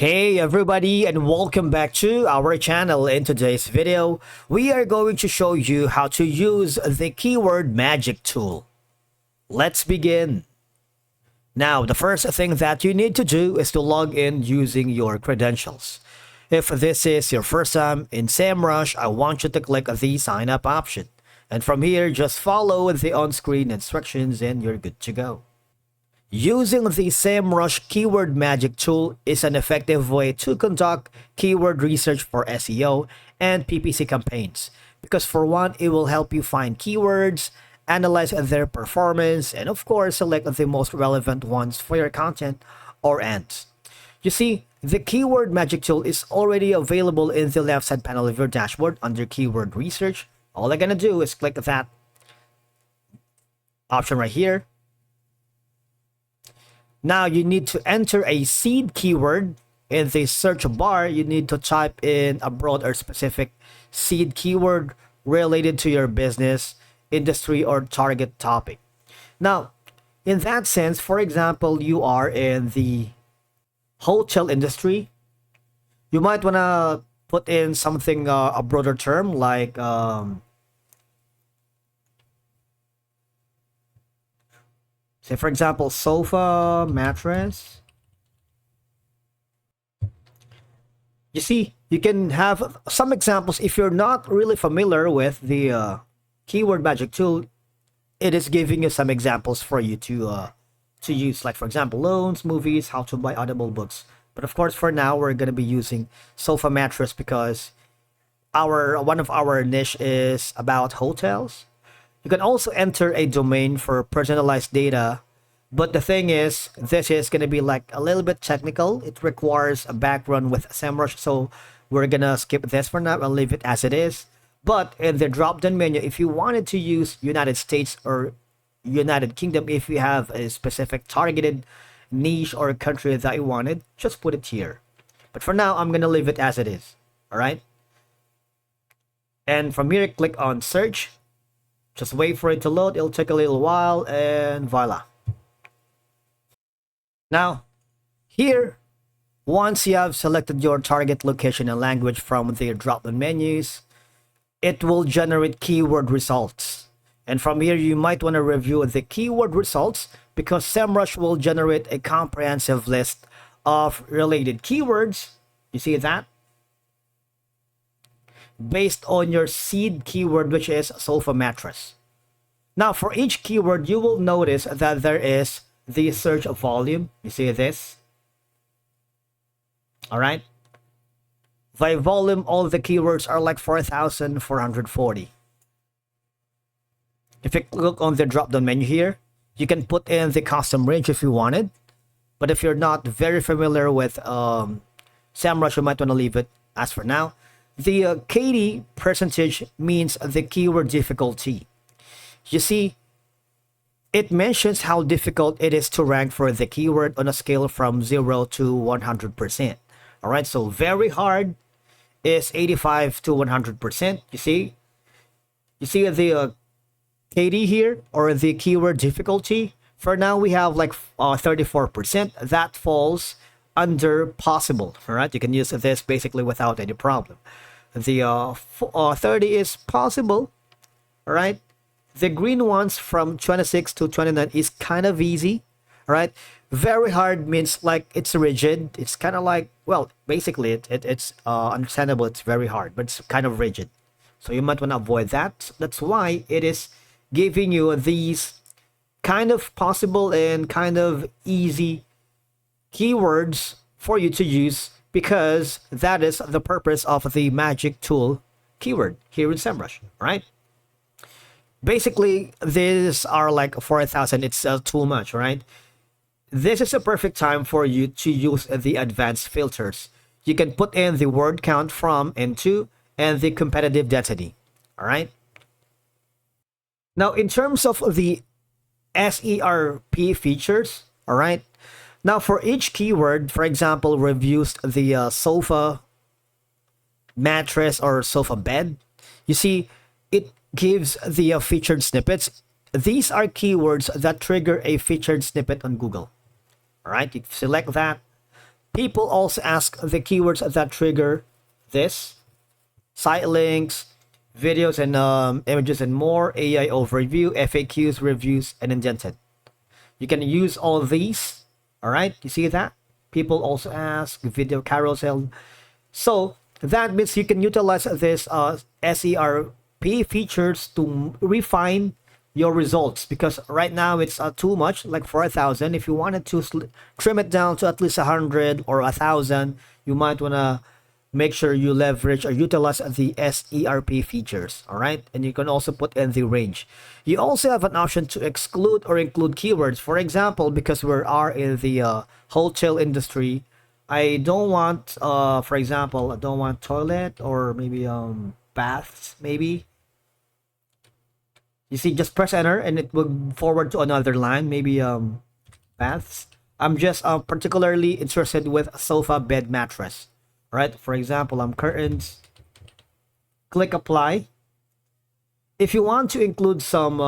Hey everybody, and welcome back to our channel. In today's video, we are going to show you how to use the keyword magic tool. Let's begin. Now, the first thing that you need to do is to log in using your credentials. If this is your first time in Semrush, I want you to click the sign up option. And from here, just follow the on-screen instructions and you're good to go. Using the Semrush Keyword Magic tool is an effective way to conduct keyword research for SEO and PPC campaigns because for one, it will help you find keywords, analyze their performance, and of course, select the most relevant ones for your content or ads. You see, the Keyword Magic tool is already available in the left side panel of your dashboard under Keyword Research. All I'm gonna do is click that option right here. Now you need to enter a seed keyword. In the search bar, you need to type in a broad or specific seed keyword related to your business, industry, or target topic. Now, in that sense, for example, you are in the hotel industry, you might want to put in something, a broader term like say for example sofa mattress. You see, you can have some examples. If you're not really familiar with the keyword magic tool, it is giving you some examples for you to use, like for example loans, movies, how to buy audible books. But of course, for now, we're going to be using sofa mattress because our one of our niche is about hotels. You can also enter a domain for personalized data, but the thing is, this is going to be like a little bit technical. It requires a background with Semrush, so we're going to skip this for now and leave it as it is. But in the drop-down menu, if you wanted to use United States or United Kingdom, if you have a specific targeted niche or country that you wanted, just put it here. But for now, I'm going to leave it as it is. All right. And from here, click on search. Just wait for it to load. It'll take a little while and voila. Now, here, once you have selected your target location and language from the drop-down menus, it will generate keyword results. And from here, you might want to review the keyword results because Semrush will generate a comprehensive list of related keywords. You see that? Based on your seed keyword, which is sofa mattress. Now, for each keyword, you will notice that there is the search volume. You see this? All right. By volume, all the keywords are like 4,440. If you look on the drop-down menu here, you can put in the custom range if you wanted. But if you're not very familiar with Semrush, you might want to leave it as for now. The KD percentage means the keyword difficulty. You see, it mentions how difficult it is to rank for the keyword on a scale from 0 to 100%. All right, so very hard is 85 to 100%. You see the KD here, or the keyword difficulty. For now, we have like 34%. That falls under possible. All right, you can use this basically without any problem. The 30 is possible. All right, the green ones from 26 to 29 is kind of easy. All right, very hard means like it's rigid. It's kind of like, well, basically it's understandable. It's very hard, but it's kind of rigid, so you might want to avoid that. That's why it is giving you these kind of possible and kind of easy keywords for you to use, because that is the purpose of the magic tool keyword here in Semrush, right? Basically, these are like 4,000. It's too much, right? This is a perfect time for you to use the advanced filters. You can put in the word count from and to and the competitive density, all right? Now, in terms of the SERP features, all right? Now, for each keyword, for example, we've used the sofa mattress or sofa bed. You see, it gives the featured snippets. These are keywords that trigger a featured snippet on Google. All right, you select that. People also ask the keywords that trigger this: site links, videos and images and more, AI overview, FAQs, reviews, and indented. You can use all of these. All right, you see that? People also ask video carousel. So that means you can utilize this SERP features to refine your results, because right now it's too much, like 4,000. If you wanted to trim it down to at least 100 or 1,000, you might want to make sure you leverage or utilize the SERP features. All right, and you can also put in the range. You also have an option to exclude or include keywords. For example, because we are in the hotel industry, I don't want, for example, I don't want toilet, or maybe baths, maybe. You see, just press enter and it will forward to another line, maybe baths. I'm just particularly interested with sofa bed mattress. Right? For example, curtains. Click apply. If you want to include some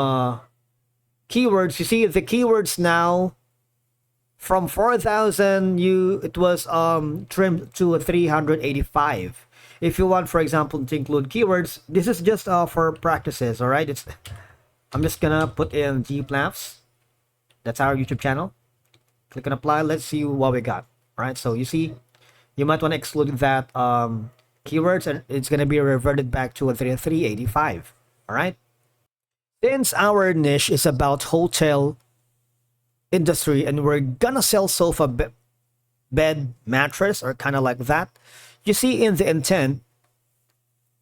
keywords, you see the keywords now from 4,000, it was trimmed to 385. If you want, for example, to include keywords, this is just for practices. All right, I'm just gonna put in GPLAFs. That's our YouTube channel. Click on apply. Let's see what we got. All right, so you see, you might want to exclude that keywords, and it's going to be reverted back to a 385. All right. Since our niche is about hotel industry and we're gonna sell sofa bed mattress, or kind of like that, you see in the intent,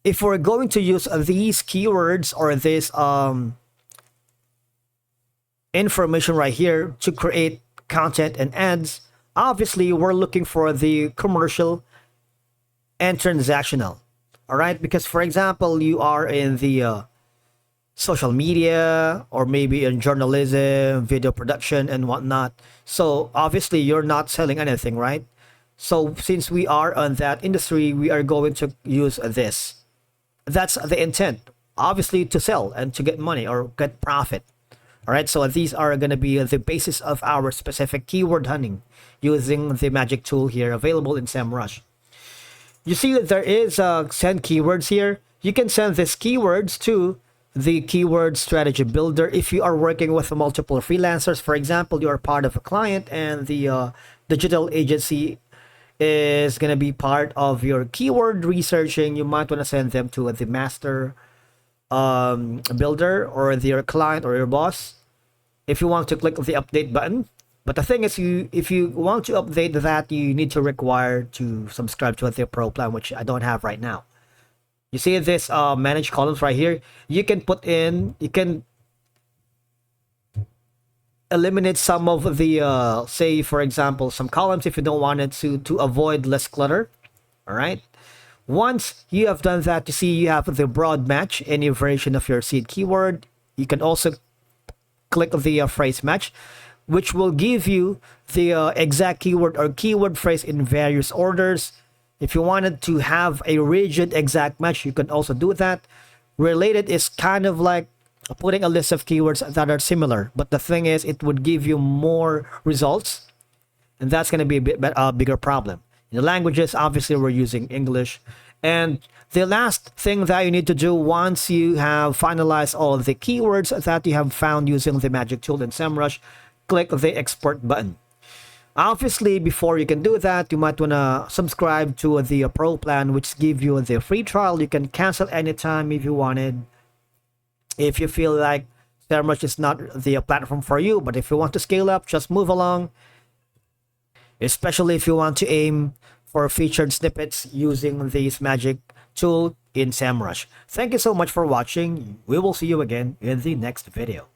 if we're going to use these keywords or this information right here to create content and ads, obviously we're looking for the commercial and transactional. All right, because for example, you are in the social media, or maybe in journalism, video production and whatnot, so obviously you're not selling anything, right? So since we are on that industry, we are going to use this. That's the intent, obviously, to sell and to get money or get profit. All right, so these are going to be the basis of our specific keyword hunting using the magic tool here available in Semrush. You see that there is send keywords here. You can send these keywords to the keyword strategy builder if you are working with multiple freelancers. For example, you are part of a client and the digital agency is going to be part of your keyword researching. You might want to send them to the master builder or your client or your boss if you want to click the update button. But the thing is, if you want to update that, you need to require to subscribe to the pro plan, which I don't have right now. You see this manage columns right here. You can eliminate some of the say, for example, some columns if you don't want it to avoid less clutter. All right. Once you have done that, you see you have the broad match, any variation of your seed keyword. You can also click the phrase match, which will give you the exact keyword or keyword phrase in various orders. If you wanted to have a rigid exact match, you can also do that. Related is kind of like putting a list of keywords that are similar, but the thing is, it would give you more results, and that's going to be a bigger problem. In the languages, obviously, we're using English. And the last thing that you need to do once you have finalized all the keywords that you have found using the magic tool in Semrush, click the export button. Obviously, before you can do that, you might want to subscribe to the pro plan, which give you the free trial. You can cancel anytime if you wanted. If you feel like Semrush is not the platform for you, but if you want to scale up, just move along. Especially if you want to aim for featured snippets using this magic tool in Semrush. Thank you so much for watching. We will see you again in the next video.